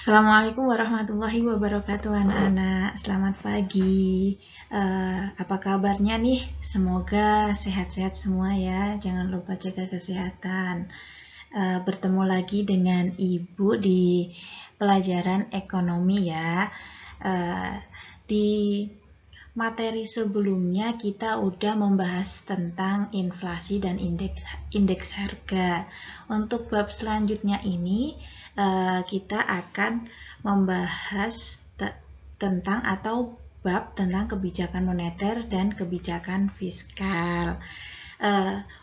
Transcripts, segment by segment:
Assalamualaikum warahmatullahi wabarakatuh anak-anak. Selamat pagi. Apa kabarnya nih? Semoga sehat-sehat semua ya. Jangan lupa jaga kesehatan. Bertemu lagi dengan Ibu di pelajaran ekonomi ya. Di materi sebelumnya kita udah membahas tentang inflasi dan indeks harga. Untuk bab selanjutnya ini kita akan membahas tentang atau bab tentang kebijakan moneter dan kebijakan fiskal.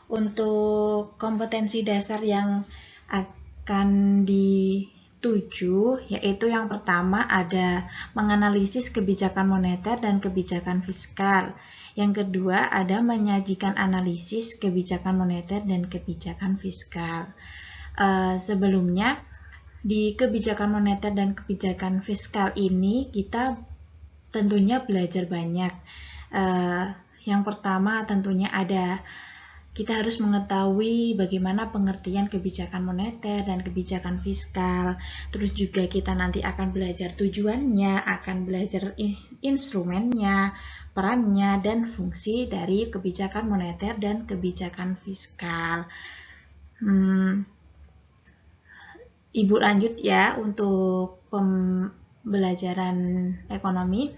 Untuk kompetensi dasar yang akan dituju, yaitu yang pertama ada menganalisis kebijakan moneter dan kebijakan fiskal. Yang kedua ada menyajikan analisis kebijakan moneter dan kebijakan fiskal. Sebelumnya di kebijakan moneter dan kebijakan fiskal ini kita tentunya belajar banyak. Yang pertama tentunya kita harus mengetahui bagaimana pengertian kebijakan moneter dan kebijakan fiskal. Terus juga kita nanti akan belajar tujuannya, akan belajar instrumennya, perannya, dan fungsi dari kebijakan moneter dan kebijakan fiskal. Ibu lanjut ya untuk pembelajaran ekonomi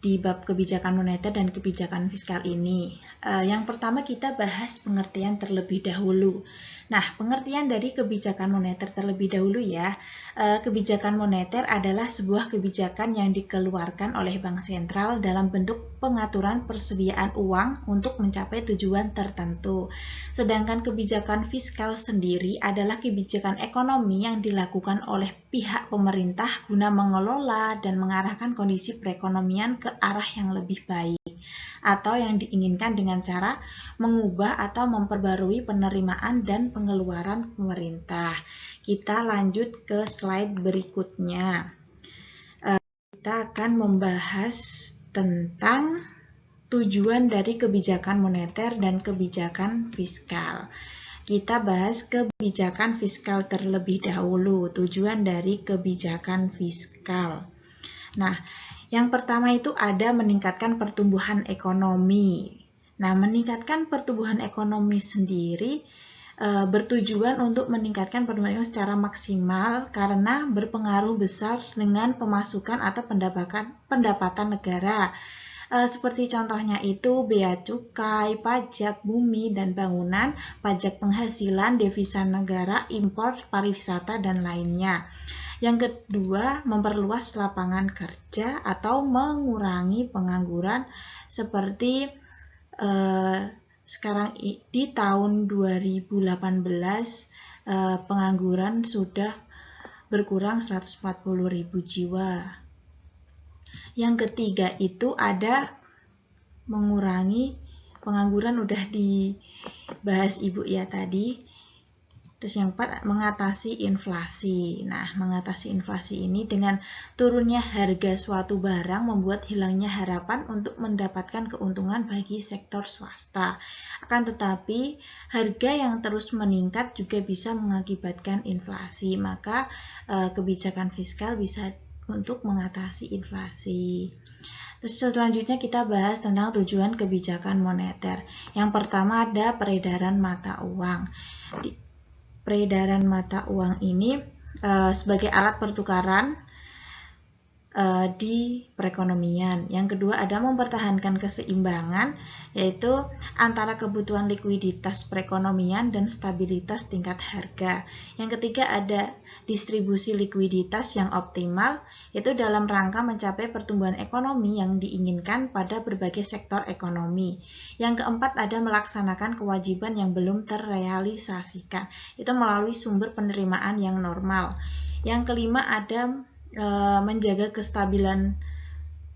di bab kebijakan moneter dan kebijakan fiskal ini. Yang pertama kita bahas pengertian terlebih dahulu. Nah, pengertian dari kebijakan moneter terlebih dahulu ya. Kebijakan moneter adalah sebuah kebijakan yang dikeluarkan oleh bank sentral dalam bentuk pengaturan persediaan uang untuk mencapai tujuan tertentu. Sedangkan kebijakan fiskal sendiri adalah kebijakan ekonomi yang dilakukan oleh pihak pemerintah guna mengelola dan mengarahkan kondisi perekonomian ke arah yang lebih baik atau yang diinginkan dengan cara mengubah atau memperbarui penerimaan dan pengeluaran pemerintah. Kita lanjut ke slide berikutnya. Kita akan membahas tentang tujuan dari kebijakan moneter dan kebijakan fiskal. Kita bahas kebijakan fiskal terlebih dahulu, tujuan dari kebijakan fiskal. Nah, yang pertama itu ada meningkatkan pertumbuhan ekonomi. Nah, meningkatkan pertumbuhan ekonomi sendiri bertujuan untuk meningkatkan pertumbuhan ekonomi secara maksimal karena berpengaruh besar dengan pemasukan atau pendapatan negara. Seperti contohnya itu bea cukai, pajak bumi dan bangunan, pajak penghasilan, devisa negara, impor, pariwisata, dan lainnya. Yang kedua, memperluas lapangan kerja atau mengurangi pengangguran seperti sekarang di tahun 2018 pengangguran sudah berkurang 140.000 jiwa. Yang ketiga itu ada mengurangi pengangguran, udah dibahas Ibu ya tadi. Terus yang keempat, mengatasi inflasi. Nah, mengatasi inflasi ini dengan turunnya harga suatu barang membuat hilangnya harapan untuk mendapatkan keuntungan bagi sektor swasta. Akan tetapi, harga yang terus meningkat juga bisa mengakibatkan inflasi. Maka, kebijakan fiskal bisa untuk mengatasi inflasi. Terus selanjutnya kita bahas tentang tujuan kebijakan moneter. Yang pertama ada peredaran mata uang. Peredaran mata uang ini sebagai alat pertukaran di perekonomian. Yang kedua ada mempertahankan keseimbangan, yaitu antara kebutuhan likuiditas perekonomian dan stabilitas tingkat harga. Yang ketiga ada distribusi likuiditas yang optimal, yaitu dalam rangka mencapai pertumbuhan ekonomi yang diinginkan pada berbagai sektor ekonomi. Yang keempat ada melaksanakan kewajiban yang belum terrealisasikan, itu melalui sumber penerimaan yang normal. Yang kelima ada menjaga kestabilan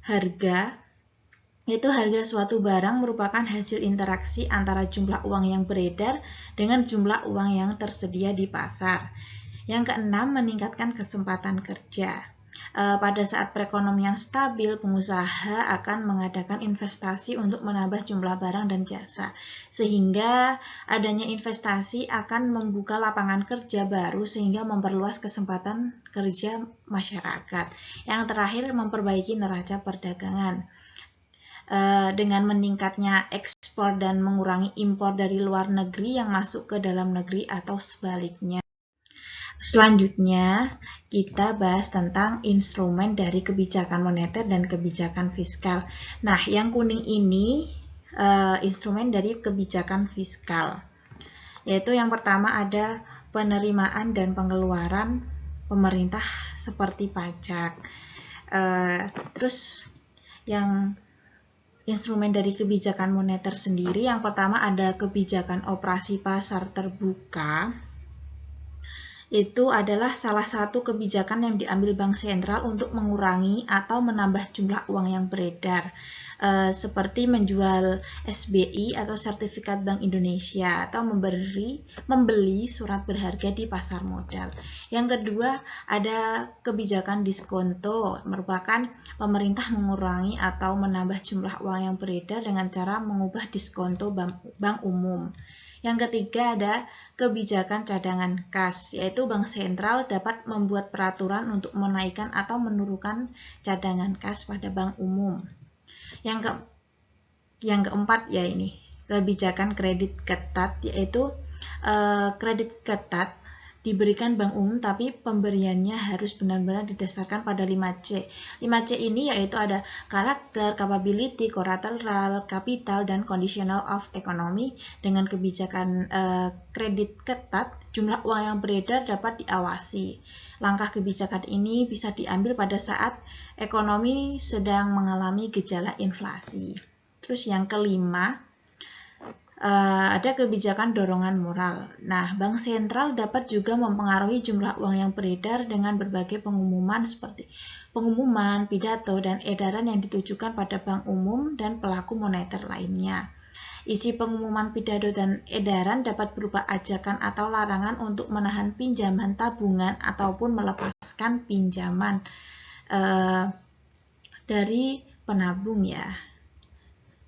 harga, yaitu harga suatu barang merupakan hasil interaksi antara jumlah uang yang beredar dengan jumlah uang yang tersedia di pasar. Yang keenam, meningkatkan kesempatan kerja. Pada saat perekonomian stabil, pengusaha akan mengadakan investasi untuk menambah jumlah barang dan jasa, sehingga adanya investasi akan membuka lapangan kerja baru sehingga memperluas kesempatan kerja masyarakat. Yang terakhir, memperbaiki neraca perdagangan. Dengan meningkatnya ekspor dan mengurangi impor dari luar negeri yang masuk ke dalam negeri atau sebaliknya. Selanjutnya, kita bahas tentang instrumen dari kebijakan moneter dan kebijakan fiskal. Nah, yang kuning ini instrumen dari kebijakan fiskal, yaitu yang pertama ada penerimaan dan pengeluaran pemerintah seperti pajak. Terus yang instrumen dari kebijakan moneter sendiri, yang pertama ada kebijakan operasi pasar terbuka. Itu adalah salah satu kebijakan yang diambil Bank Sentral untuk mengurangi atau menambah jumlah uang yang beredar, seperti menjual SBI atau Sertifikat Bank Indonesia atau membeli surat berharga di pasar modal. Yang kedua, ada kebijakan diskonto, merupakan pemerintah mengurangi atau menambah jumlah uang yang beredar dengan cara mengubah diskonto bank umum. Yang ketiga ada kebijakan cadangan kas, yaitu Bank Sentral dapat membuat peraturan untuk menaikkan atau menurunkan cadangan kas pada bank umum. Yang keempat ya ini, kebijakan kredit ketat, yaitu kredit ketat diberikan bank umum tapi pemberiannya harus benar-benar didasarkan pada 5C. 5C ini yaitu ada karakter, capability, collateral, capital, dan conditional of economy. Dengan kebijakan kredit ketat, jumlah uang yang beredar dapat diawasi. Langkah kebijakan ini bisa diambil pada saat ekonomi sedang mengalami gejala inflasi. Terus yang kelima, ada kebijakan dorongan moral. Nah, Bank Sentral dapat juga mempengaruhi jumlah uang yang beredar dengan berbagai pengumuman seperti pengumuman, pidato, dan edaran yang ditujukan pada bank umum dan pelaku moneter lainnya. Isi pengumuman, pidato, dan edaran dapat berupa ajakan atau larangan untuk menahan pinjaman tabungan ataupun melepaskan pinjaman dari penabung ya.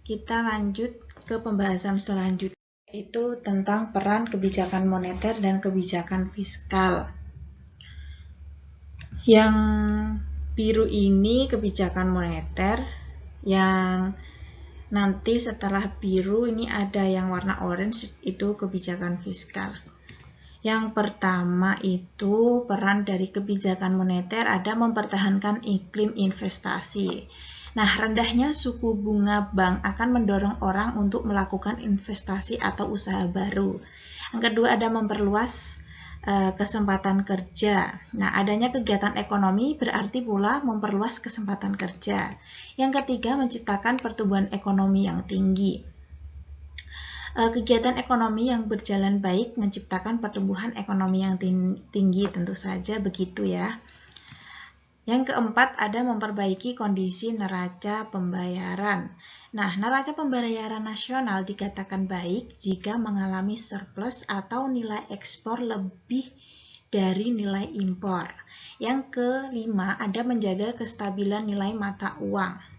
Kita lanjut ke pembahasan selanjutnya, yaitu tentang peran kebijakan moneter dan kebijakan fiskal. Yang biru ini kebijakan moneter, yang nanti setelah biru ini ada yang warna orange, itu kebijakan fiskal. Yang pertama itu peran dari kebijakan moneter ada mempertahankan iklim investasi. Nah, rendahnya suku bunga bank akan mendorong orang untuk melakukan investasi atau usaha baru. Yang kedua ada memperluas kesempatan kerja. Nah, adanya kegiatan ekonomi berarti pula memperluas kesempatan kerja. Yang ketiga menciptakan pertumbuhan ekonomi yang tinggi. Kegiatan ekonomi yang berjalan baik menciptakan pertumbuhan ekonomi yang tinggi, tentu saja begitu ya. Yang keempat ada memperbaiki kondisi neraca pembayaran. Nah, neraca pembayaran nasional dikatakan baik jika mengalami surplus atau nilai ekspor lebih dari nilai impor. Yang kelima ada menjaga kestabilan nilai mata uang.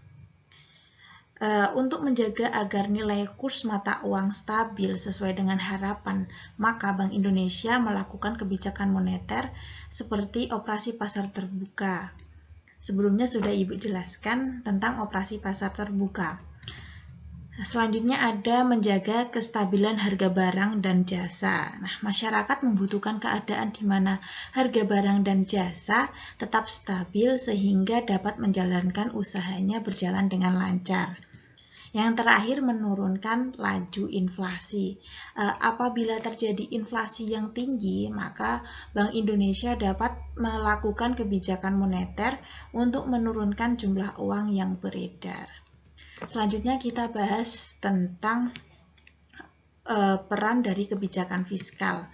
Untuk menjaga agar nilai kurs mata uang stabil sesuai dengan harapan, maka Bank Indonesia melakukan kebijakan moneter seperti operasi pasar terbuka. Sebelumnya sudah Ibu jelaskan tentang operasi pasar terbuka. Selanjutnya ada menjaga kestabilan harga barang dan jasa. Nah, masyarakat membutuhkan keadaan di mana harga barang dan jasa tetap stabil sehingga dapat menjalankan usahanya berjalan dengan lancar. Yang terakhir menurunkan laju inflasi. Apabila terjadi inflasi yang tinggi, maka Bank Indonesia dapat melakukan kebijakan moneter untuk menurunkan jumlah uang yang beredar. Selanjutnya kita bahas tentang peran dari kebijakan fiskal.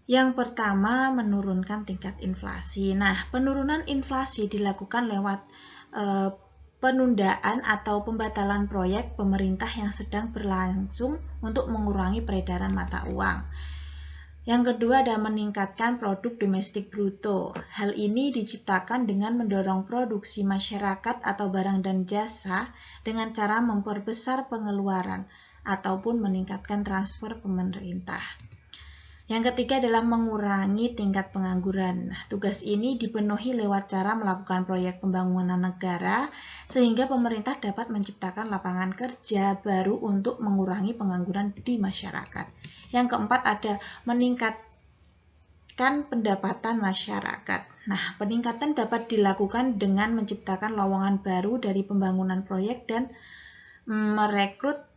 Yang pertama menurunkan tingkat inflasi. Nah, penurunan inflasi dilakukan lewat penundaan atau pembatalan proyek pemerintah yang sedang berlangsung untuk mengurangi peredaran mata uang. Yang kedua ada meningkatkan produk domestik bruto. Hal ini diciptakan dengan mendorong produksi masyarakat atau barang dan jasa dengan cara memperbesar pengeluaran ataupun meningkatkan transfer pemerintah. Yang ketiga adalah mengurangi tingkat pengangguran. Nah, tugas ini dipenuhi lewat cara melakukan proyek pembangunan negara sehingga pemerintah dapat menciptakan lapangan kerja baru untuk mengurangi pengangguran di masyarakat. Yang keempat ada meningkatkan pendapatan masyarakat. Nah, peningkatan dapat dilakukan dengan menciptakan lowongan baru dari pembangunan proyek dan merekrut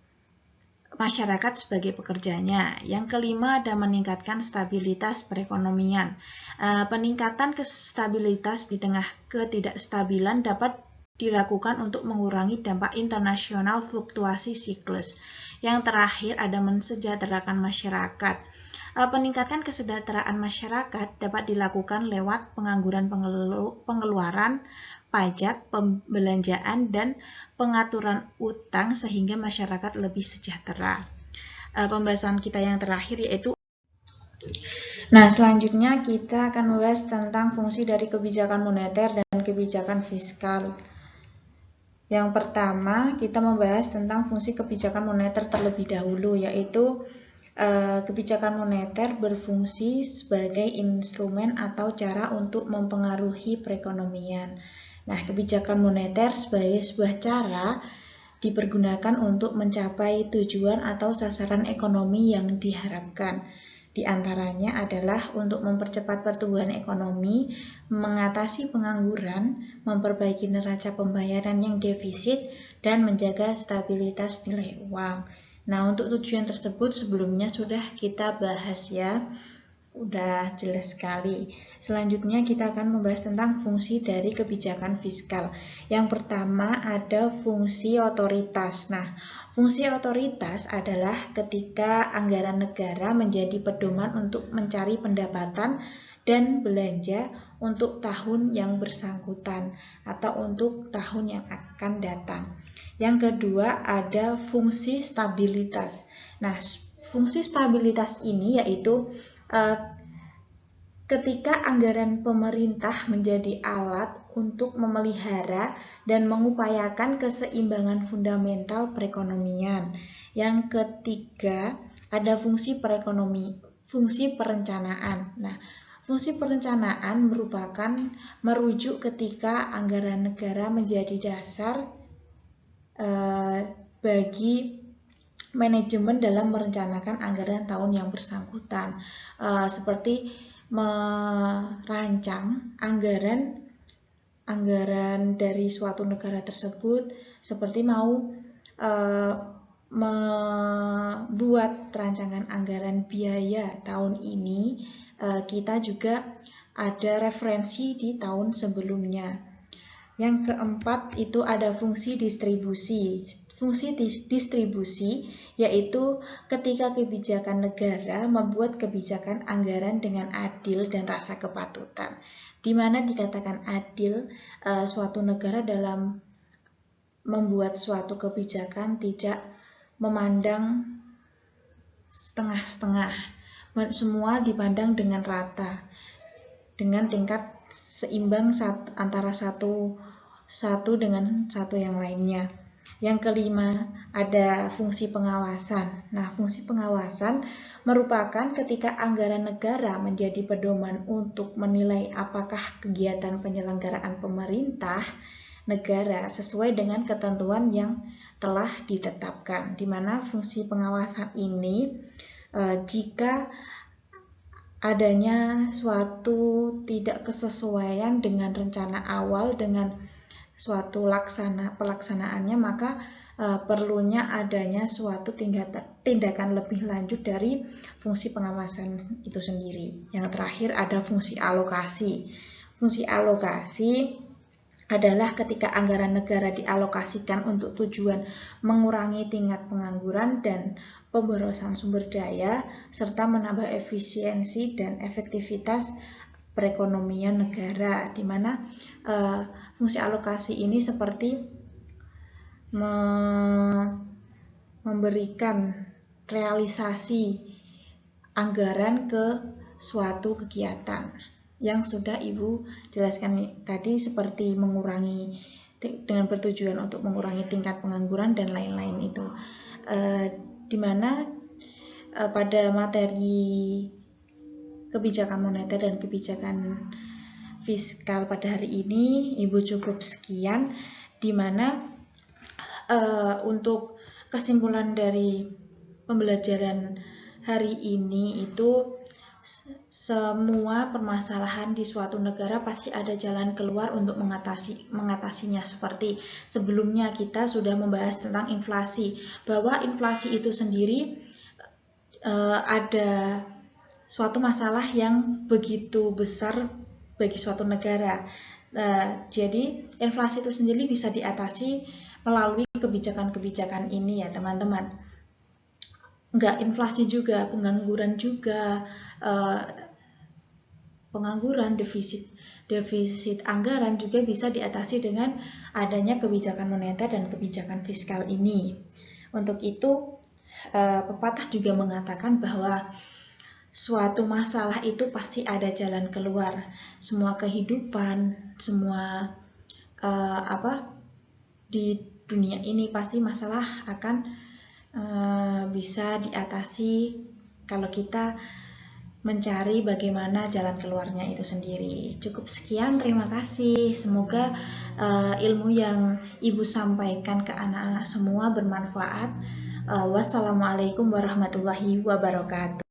masyarakat sebagai pekerjanya. Yang kelima ada meningkatkan stabilitas perekonomian. Peningkatan stabilitas di tengah ketidakstabilan dapat dilakukan untuk mengurangi dampak internasional fluktuasi siklus. Yang terakhir ada mensejahterakan masyarakat. Peningkatan kesejahteraan masyarakat dapat dilakukan lewat pengangguran pengeluaran, pajak, pembelanjaan, dan pengaturan utang sehingga masyarakat lebih sejahtera. Pembahasan kita yang terakhir yaitu selanjutnya kita akan membahas tentang fungsi dari kebijakan moneter dan kebijakan fiskal. Yang pertama, kita membahas tentang fungsi kebijakan moneter terlebih dahulu, yaitu kebijakan moneter berfungsi sebagai instrumen atau cara untuk mempengaruhi perekonomian. Nah, kebijakan moneter sebagai sebuah cara dipergunakan untuk mencapai tujuan atau sasaran ekonomi yang diharapkan. Di antaranya adalah untuk mempercepat pertumbuhan ekonomi, mengatasi pengangguran, memperbaiki neraca pembayaran yang defisit, dan menjaga stabilitas nilai uang. Nah, untuk tujuan tersebut sebelumnya sudah kita bahas ya, udah jelas sekali. Selanjutnya kita akan membahas tentang fungsi dari kebijakan fiskal. Yang pertama ada fungsi otoritas. Nah, fungsi otoritas adalah ketika anggaran negara menjadi pedoman untuk mencari pendapatan dan belanja untuk tahun yang bersangkutan atau untuk tahun yang akan datang. Yang kedua ada fungsi stabilitas. Nah, fungsi stabilitas ini yaitu ketika anggaran pemerintah menjadi alat untuk memelihara dan mengupayakan keseimbangan fundamental perekonomian. Yang ketiga ada fungsi perencanaan. Nah, fungsi perencanaan merujuk ketika anggaran negara menjadi dasar bagi manajemen dalam merencanakan anggaran tahun yang bersangkutan, seperti merancang anggaran dari suatu negara tersebut, seperti mau membuat rancangan anggaran biaya tahun ini, kita juga ada referensi di tahun sebelumnya. Yang keempat itu ada fungsi distribusi. Fungsi distribusi yaitu ketika kebijakan negara membuat kebijakan anggaran dengan adil dan rasa kepatutan. Di mana dikatakan adil, suatu negara dalam membuat suatu kebijakan tidak memandang setengah-setengah. Semua dipandang dengan rata, dengan tingkat seimbang antara satu dengan satu yang lainnya. Yang kelima ada fungsi pengawasan. Nah, fungsi pengawasan merupakan ketika anggaran negara menjadi pedoman untuk menilai apakah kegiatan penyelenggaraan pemerintah negara sesuai dengan ketentuan yang telah ditetapkan. Di mana fungsi pengawasan ini jika adanya suatu tidak kesesuaian dengan rencana awal dengan suatu pelaksanaannya, maka perlunya adanya suatu tindakan lebih lanjut dari fungsi pengawasan itu sendiri. Yang terakhir ada fungsi alokasi. Fungsi alokasi adalah ketika anggaran negara dialokasikan untuk tujuan mengurangi tingkat pengangguran dan pemborosan sumber daya, serta menambah efisiensi dan efektivitas perekonomian negara, di mana fungsi alokasi ini seperti memberikan realisasi anggaran ke suatu kegiatan yang sudah Ibu jelaskan tadi, seperti mengurangi, dengan bertujuan untuk mengurangi tingkat pengangguran dan lain-lain itu. Dimana pada materi kebijakan moneter dan kebijakan fiskal pada hari ini Ibu cukup sekian, dimana untuk kesimpulan dari pembelajaran hari ini itu semua permasalahan di suatu negara pasti ada jalan keluar untuk mengatasinya. Seperti sebelumnya kita sudah membahas tentang inflasi, bahwa inflasi itu sendiri ada suatu masalah yang begitu besar bagi suatu negara. Jadi inflasi itu sendiri bisa diatasi melalui kebijakan-kebijakan ini ya teman-teman. Enggak inflasi juga, pengangguran juga, defisit anggaran juga bisa diatasi dengan adanya kebijakan moneter dan kebijakan fiskal ini. Untuk itu, pepatah juga mengatakan bahwa suatu masalah itu pasti ada jalan keluar. Semua kehidupan, semua di dunia ini pasti masalah akan bisa diatasi kalau kita mencari bagaimana jalan keluarnya itu sendiri. Cukup sekian, terima kasih. Semoga ilmu yang Ibu sampaikan ke anak-anak semua bermanfaat. Wassalamualaikum warahmatullahi wabarakatuh.